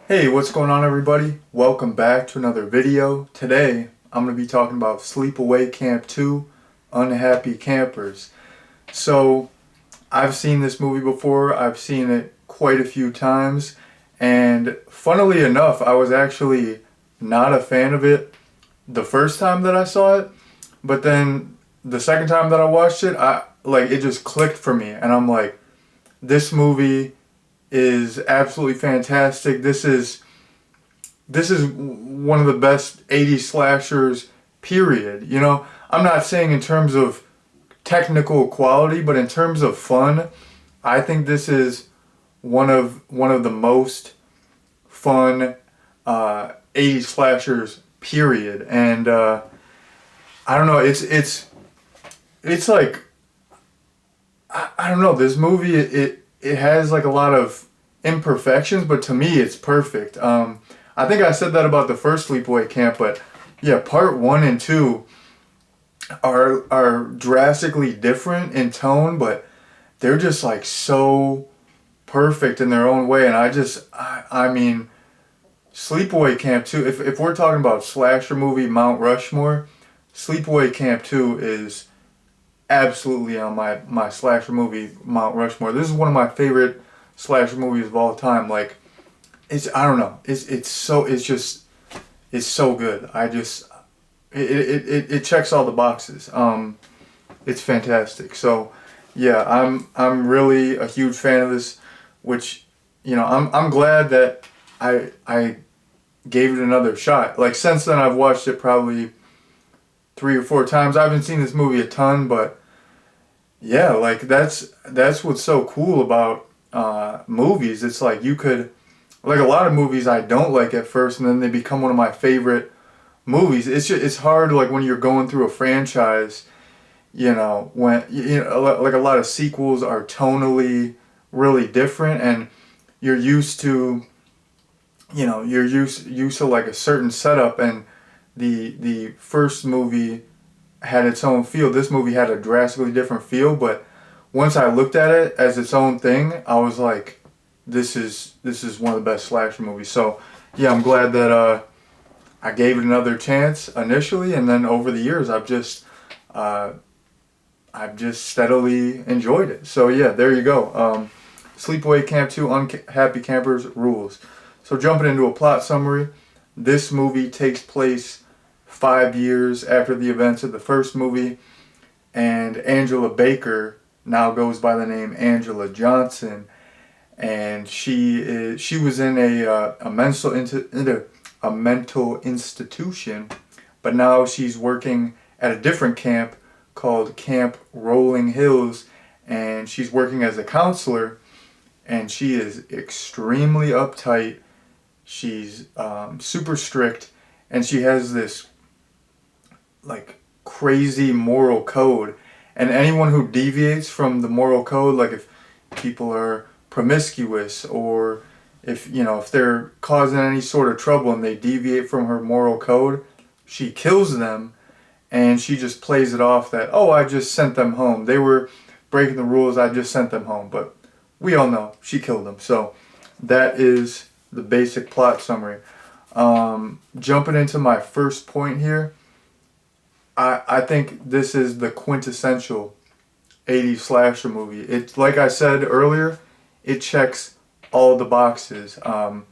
Hey, what's going on everybody? Welcome back to another video. Today, I'm going to be talking about Sleepaway Camp 2, Unhappy Campers. So, I've seen this movie before. I've seen it quite a few times. And funnily enough, I was actually not a fan of it the first time that I saw it. But then the second time that I watched it, it just clicked for me. And I'm like, this movie is absolutely fantastic. This is one of the best 80s slashers, period. I'm not saying in terms of technical quality, but in terms of fun, I think this is one of the most fun 80s slashers, period. And I don't know, it's like I don't know, this movie it has like a lot of imperfections, but to me it's perfect. I think I said that about the first Sleepaway Camp, but yeah, part one and two are drastically different in tone, but they're just like so perfect in their own way. And I mean, Sleepaway Camp 2, if we're talking about slasher movie Mount Rushmore, Sleepaway Camp 2 is absolutely on my slasher movie Mount Rushmore. This is one of my favorite slasher movies of all time. Like, I don't know. It's so good. It checks all the boxes. It's fantastic. So yeah, I'm really a huge fan of this, which I'm glad that I gave it another shot. Like, since then I've watched it probably 3 or 4 times. I haven't seen this movie a ton, but yeah, like that's what's so cool about movies. It's like you could, like, a lot of movies I don't like at first, and then they become one of my favorite movies. It's hard, like, when you're going through a franchise, when like a lot of sequels are tonally really different, and you're used to you're used to like a certain setup, and the first movie had its own feel. This movie had a drastically different feel, but once I looked at it as its own thing, I was like, this is one of the best slasher movies. So yeah, I'm glad that I gave it another chance initially, and then over the years I've just steadily enjoyed it. So yeah, there you go. Sleepaway Camp 2, Unhappy Campers rules. So jumping into a plot summary, this movie takes place 5 years after the events of the first movie, and Angela Baker now goes by the name Angela Johnson, and she was in a mental institution, but now she's working at a different camp called Camp Rolling Hills, and she's working as a counselor, and she is extremely uptight. She's super strict, and she has this like crazy moral code, and anyone who deviates from the moral code, like if people are promiscuous, or if they're causing any sort of trouble and they deviate from her moral code, she kills them, and she just plays it off that, oh, I just sent them home, they were breaking the rules, I just sent them home. But we all know she killed them. So that is the basic plot summary. Jumping into my first point here, I think this is the quintessential 80s slasher movie. It's like I said earlier, it checks all the boxes. You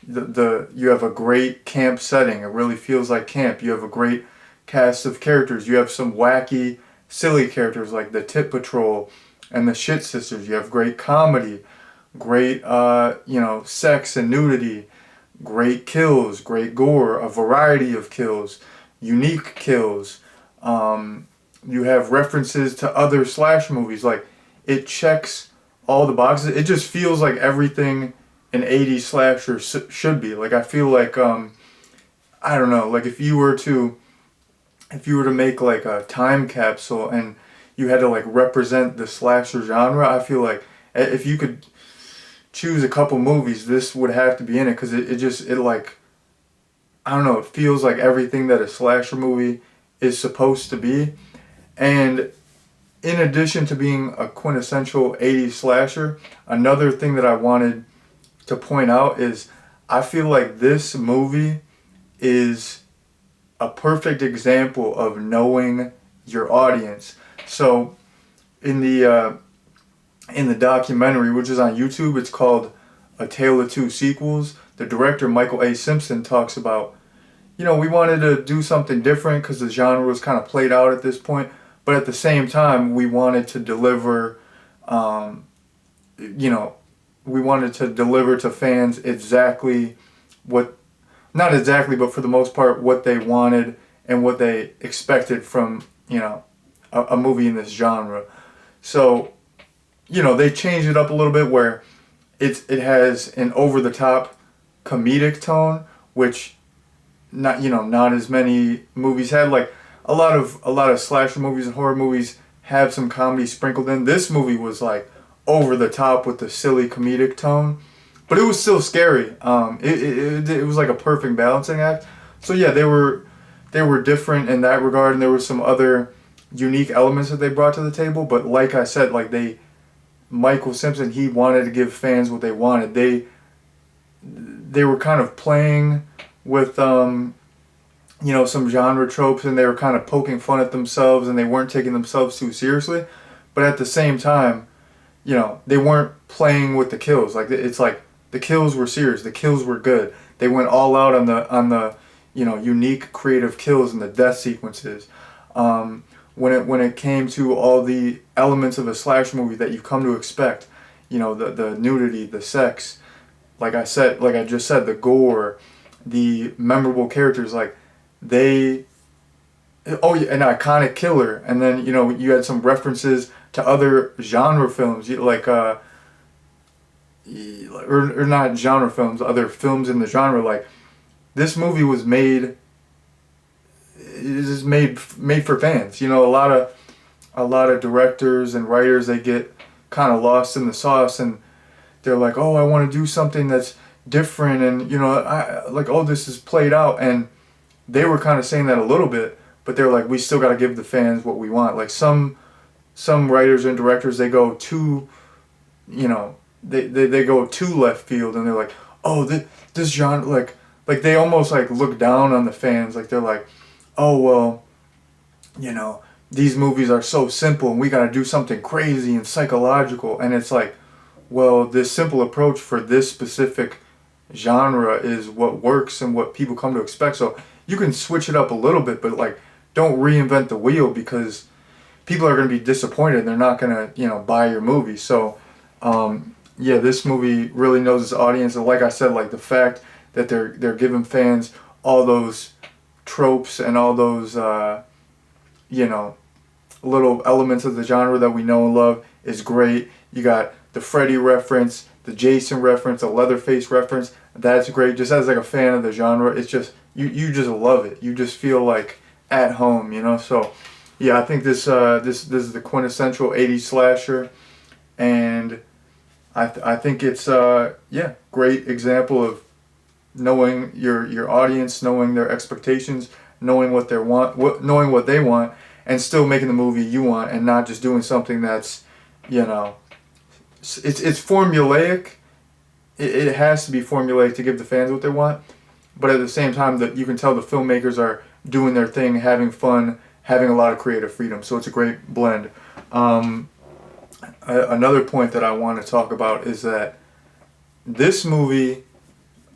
have a great camp setting. It really feels like camp. You have a great cast of characters. You have some wacky, silly characters like the Tip Patrol and the Shit Sisters. You have great comedy, great sex and nudity, great kills, great gore, a variety of kills, unique kills. You have references to other slash movies. Like, it checks all the boxes. It just feels like everything an 80s slasher should be. Like, I feel like I don't know, like if you were to make like a time capsule and you had to like represent the slasher genre, I feel like if you could choose a couple movies, this would have to be in it, because it like, I don't know, it feels like everything that a slasher movie is supposed to be. And in addition to being a quintessential 80s slasher, another thing that I wanted to point out is I feel like this movie is a perfect example of knowing your audience. So in the documentary, which is on YouTube, it's called A Tale of Two Sequels. The director, Michael A. Simpson, talks about, we wanted to do something different because the genre was kind of played out at this point, but at the same time, we wanted to deliver, you know, we wanted to deliver to fans exactly what, not exactly, but for the most part, what they wanted and what they expected from, a movie in this genre. So, they changed it up a little bit where it has an over-the-top comedic tone, which not as many movies had. Like a lot of slasher movies and horror movies have some comedy sprinkled in. This movie was like over the top with the silly comedic tone, but it was still scary. It was like a perfect balancing act. So yeah, they were different in that regard, and there were some other unique elements that they brought to the table. But like I said, Michael Simpson, he wanted to give fans what they wanted. They were kind of playing with some genre tropes, and they were kind of poking fun at themselves, and they weren't taking themselves too seriously. But at the same time, they weren't playing with the kills. It's like the kills were serious. The kills were good. They went all out on the unique creative kills and the death sequences. When it came to all the elements of a slasher movie that you've come to expect, the nudity, the sex, like I just said, the gore, the memorable characters, an iconic killer, and then you had some references to other genre films, or not genre films, other films in the genre. Like this movie was made. It is made for fans. A lot of directors and writers, they get kind of lost in the sauce, and they're like, oh, I want to do something that's different, and this is played out, and they were kind of saying that a little bit, but they're like, we still got to give the fans what we want. Like some writers and directors, they go too, they go too left field, and they're like, oh, this genre, like they almost look down on the fans. Like they're like, oh, well, these movies are so simple and we got to do something crazy and psychological. And it's like, well, this simple approach for this specific genre is what works and what people come to expect. So you can switch it up a little bit, but don't reinvent the wheel, because people are going to be disappointed and they're not going to, buy your movie. So, this movie really knows its audience. And like I said, the fact that they're giving fans all those tropes and all those little elements of the genre that we know and love is great. You got the Freddy reference, the Jason reference, the Leatherface reference. That's great. Just as a fan of the genre, it's just you just love it. You just feel like at home, So yeah, I think this is the quintessential 80s slasher, and I think it's great example of knowing your audience, knowing their expectations, knowing what they want, and still making the movie you want, and not just doing something that's, it's formulaic. It has to be formulaic to give the fans what they want, but at the same time, that you can tell the filmmakers are doing their thing, having fun, having a lot of creative freedom. So it's a great blend. Another point that I want to talk about is that this movie,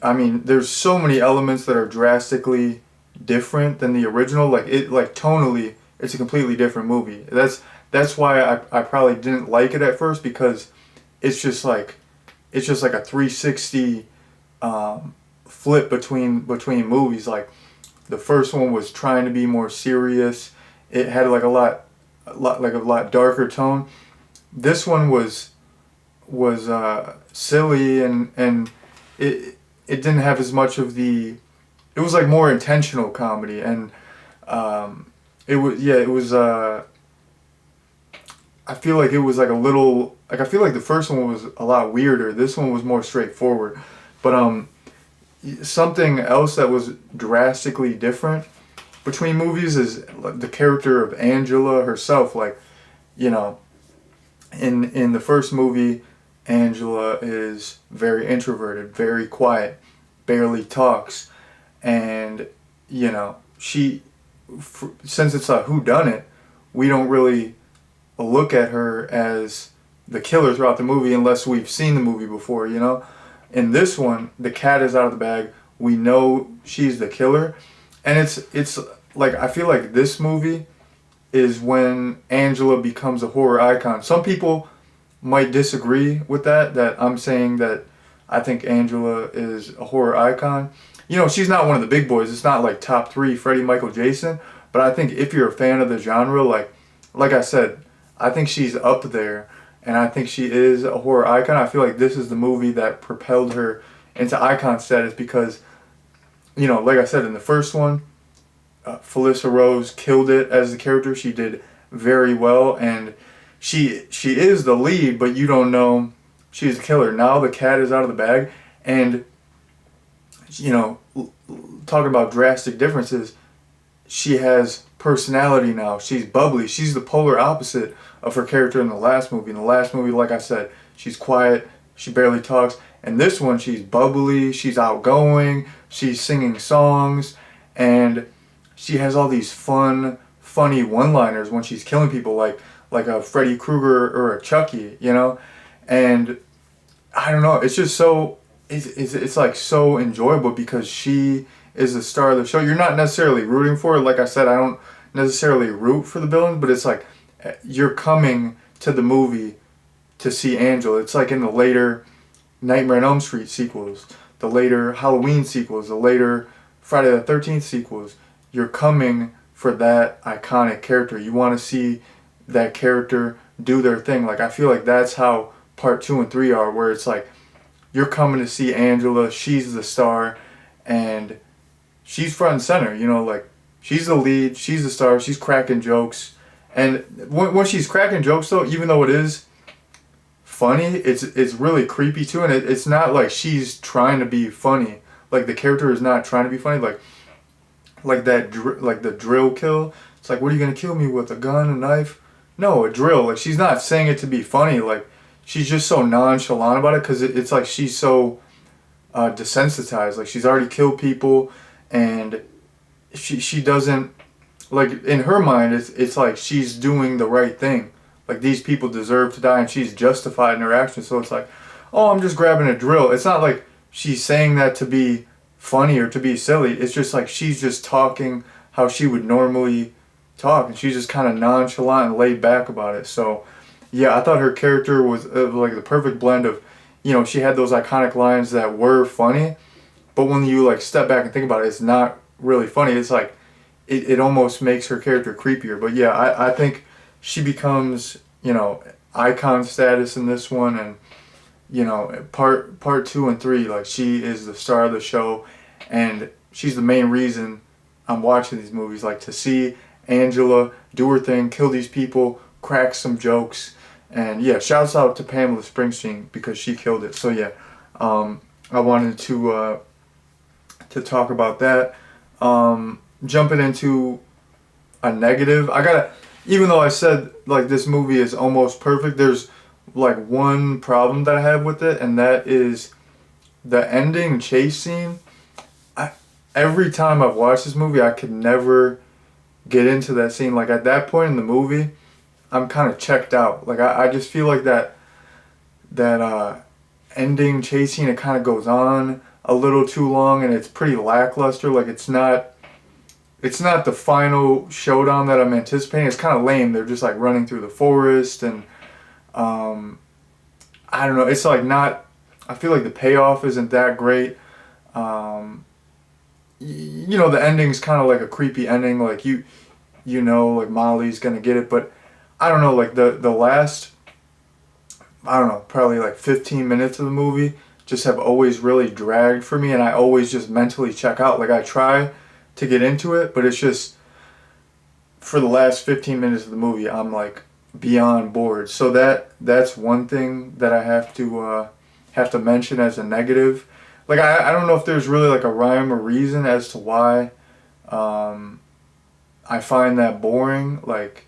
there's so many elements that are drastically different than the original. Tonally, it's a completely different movie. That's why I probably didn't like it at first, because it's just like a 360 flip between movies. Like the first one was trying to be more serious. It had a lot darker tone. This one was silly, and it didn't have as much of the. It was more intentional comedy, and it was. I feel like it was a little. I feel like the first one was a lot weirder. This one was more straightforward, but something else that was drastically different between movies is the character of Angela herself. In the first movie, Angela is very introverted, very quiet. barely talks, and since it's a whodunit, we don't really look at her as the killer throughout the movie unless we've seen the movie before. In this one, the cat is out of the bag. We know she's the killer, and it's like, I feel like this movie is when Angela becomes a horror icon. Some people might disagree with that I'm saying that I think Angela is a horror icon. She's not one of the big boys. It's not like top 3 Freddie, Michael, Jason. But I think if you're a fan of the genre, like I said, I think she's up there, and I think she is a horror icon. I feel like this is the movie that propelled her into icon status because, like I said, in the first one, Felissa Rose killed it as the character. She did very well, and she is the lead, but you don't know she's the killer. Now the cat is out of the bag, and talking about drastic differences, she has personality now. She's bubbly. She's the polar opposite of her character in the last movie. In the last movie, like I said, she's quiet, she barely talks. And this one, she's bubbly, she's outgoing, she's singing songs, and she has all these funny one-liners when she's killing people, like a Freddy Krueger or a Chucky, And I don't know, it's just so, it's like so enjoyable because she is the star of the show. You're not necessarily rooting for it. Like I said, I don't necessarily root for the villains, but it's like you're coming to the movie to see Angela. It's like in the later Nightmare on Elm Street sequels, the later Halloween sequels, the later Friday the 13th sequels. You're coming for that iconic character. You want to see that character do their thing. Like, I feel like that's how part 2 and 3 are, where it's like you're coming to see Angela, she's the star, and she's front and center, like she's the lead, she's the star, she's cracking jokes. And when she's cracking jokes though, even though it is funny, it's really creepy too, and it's not like she's trying to be funny. Like, the character is not trying to be funny, like the drill kill. It's like, what are you gonna kill me with, a gun, a knife? No, a drill. Like, she's not saying it to be funny. Like, she's just so nonchalant about it because it's like she's so desensitized. Like, she's already killed people, and she doesn't, like, in her mind it's like she's doing the right thing. Like, these people deserve to die, and she's justified in her actions. So it's like, oh, I'm just grabbing a drill. It's not like she's saying that to be funny or to be silly. It's just like she's just talking how she would normally talk, and she's just kind of nonchalant and laid back about it. So yeah, I thought her character was like the perfect blend of, she had those iconic lines that were funny, but when you like step back and think about it, it's not really funny. It's like it almost makes her character creepier. But yeah, I think she becomes, icon status in this one, and part 2 and 3, like, she is the star of the show, and she's the main reason I'm watching these movies, like, to see Angela do her thing, kill these people, crack some jokes. And yeah, shouts out to Pamela Springsteen because she killed it. So yeah, I wanted to talk about that. Jumping into a negative, even though I said like this movie is almost perfect, there's like one problem that I have with it, and that is the ending chase scene. Every time I've watched this movie, I could never get into that scene. Like, at that point in the movie, I'm kind of checked out. Like, I just feel like that ending chase scene, it kind of goes on a little too long, and it's pretty lackluster. Like, it's not the final showdown that I'm anticipating. It's kind of lame. They're just like running through the forest, and I don't know. It's like not. I feel like the payoff isn't that great. The ending's kind of like a creepy ending. Like, like Molly's gonna get it, but I don't know. Like, the last, I don't know, probably like 15 minutes of the movie just have always really dragged for me, and I always just mentally check out. Like, I try to get into it, but it's just, for the last 15 minutes of the movie, I'm like beyond bored. So that's one thing that I have to mention as a negative. Like, I don't know if there's really like a rhyme or reason as to why I find that boring. Like,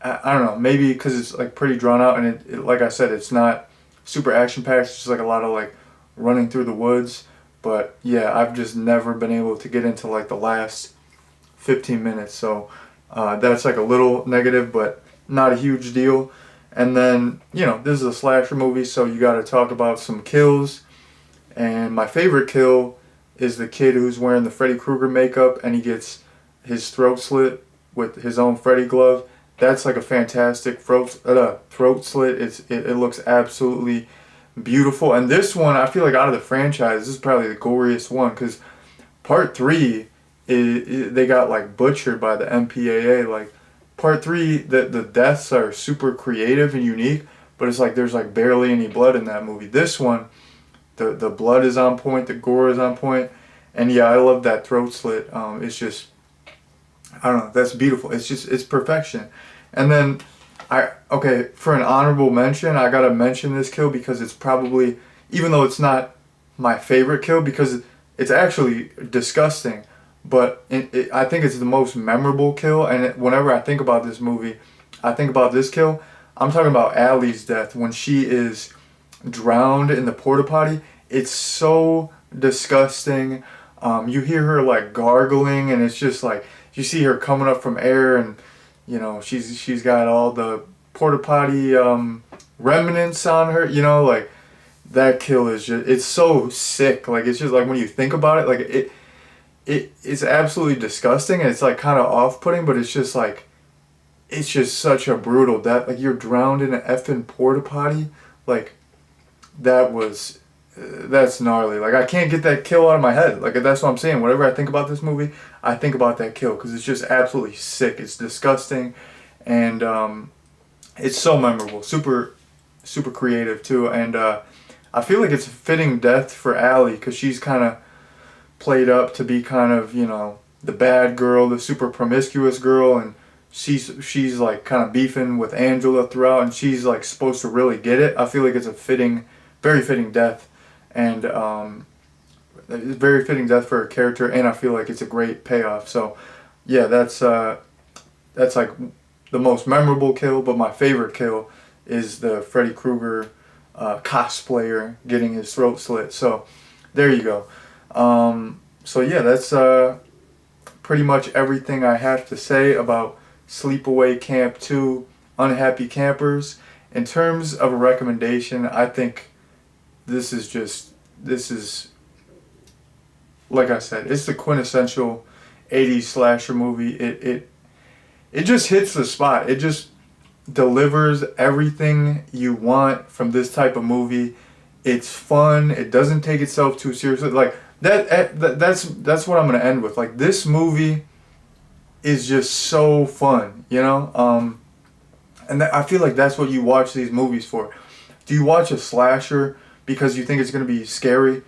I don't know, maybe because it's like pretty drawn out, and it like I said, it's not super action packed. It's just like a lot of like running through the woods. But yeah, I've just never been able to get into like the last 15 minutes. So that's like a little negative, but not a huge deal. And then, you know, this is a slasher movie, so you got to talk about some kills. And my favorite kill is the kid who's wearing the Freddy Krueger makeup and he gets his throat slit with his own Freddy glove. That's like a fantastic throat slit. It looks absolutely beautiful. And this one, I feel like out of the franchise, this is probably the goriest one because part 3, they got like butchered by the MPAA. Like part 3, the deaths are super creative and unique, but it's like there's like barely any blood in that movie. This one, the blood is on point, the gore is on point, and yeah, I love that throat slit. It's just, I don't know, that's beautiful. It's perfection. And then okay, for an honorable mention, I gotta mention this kill because it's probably, even though it's not my favorite kill because it's actually disgusting, but I think it's the most memorable kill. And whenever I think about this movie, I think about this kill. I'm talking about Allie's death when she is drowned in the porta potty. It's so disgusting. You hear her like gargling, and it's just like you see her coming up from air, and you know she's got all the porta potty remnants on her. You know, like that kill is just, it's so sick. Like it's just like when you think about it, like it's absolutely disgusting, and it's like kind of off-putting, but it's just like it's just such a brutal death. Like you're drowned in an effing porta potty. Like that's gnarly. Like I can't get that kill out of my head. Like that's what I'm saying. Whenever I think about this movie, I think about that kill because it's just absolutely sick. It's disgusting, and it's so memorable. Super, super creative too. And I feel like it's a fitting death for Allie because she's kind of played up to be kind of, you know, the bad girl, the super promiscuous girl, and she's like kind of beefing with Angela throughout, and she's like supposed to really get it. I feel like it's a very fitting death, and very fitting death for her character, and I feel like it's a great payoff. So yeah, that's like the most memorable kill, but my favorite kill is the Freddy Krueger cosplayer getting his throat slit. So there you go. So yeah, that's pretty much everything I have to say about Sleepaway Camp 2 Unhappy Campers. In terms of a recommendation, I think this is like I said, it's the quintessential 80s slasher movie. It just hits the spot. It just delivers everything you want from this type of movie. It's fun. It doesn't take itself too seriously. Like that's what I'm gonna end with. Like this movie is just so fun, you know. And I feel like that's what you watch these movies for. Do you watch a slasher because you think it's gonna be scary?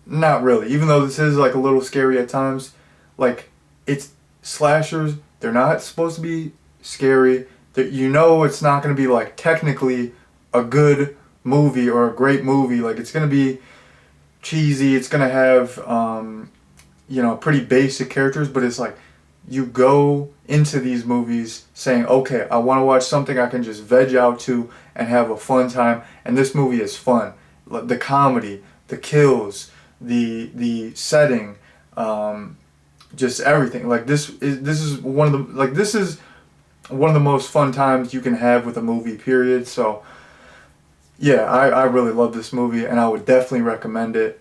Not really. Even though this is like a little scary at times, like it's slashers. They're not supposed to be scary. That you know it's not gonna be like technically a good movie or a great movie. Like it's gonna be cheesy. It's gonna have you know, pretty basic characters, but it's like you go into these movies saying, okay, I want to watch something I can just veg out to and have a fun time, and this movie is fun. The comedy, the kills, the setting, just everything. Like this is one of the most fun times you can have with a movie, period. So yeah, I really love this movie, and I would definitely recommend it.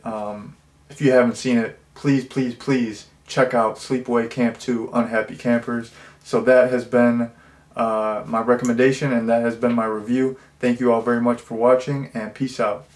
If you haven't seen it, please check out Sleepaway Camp 2 Unhappy Campers. So that has been my recommendation, and that has been my review. Thank you all very much for watching, and peace out.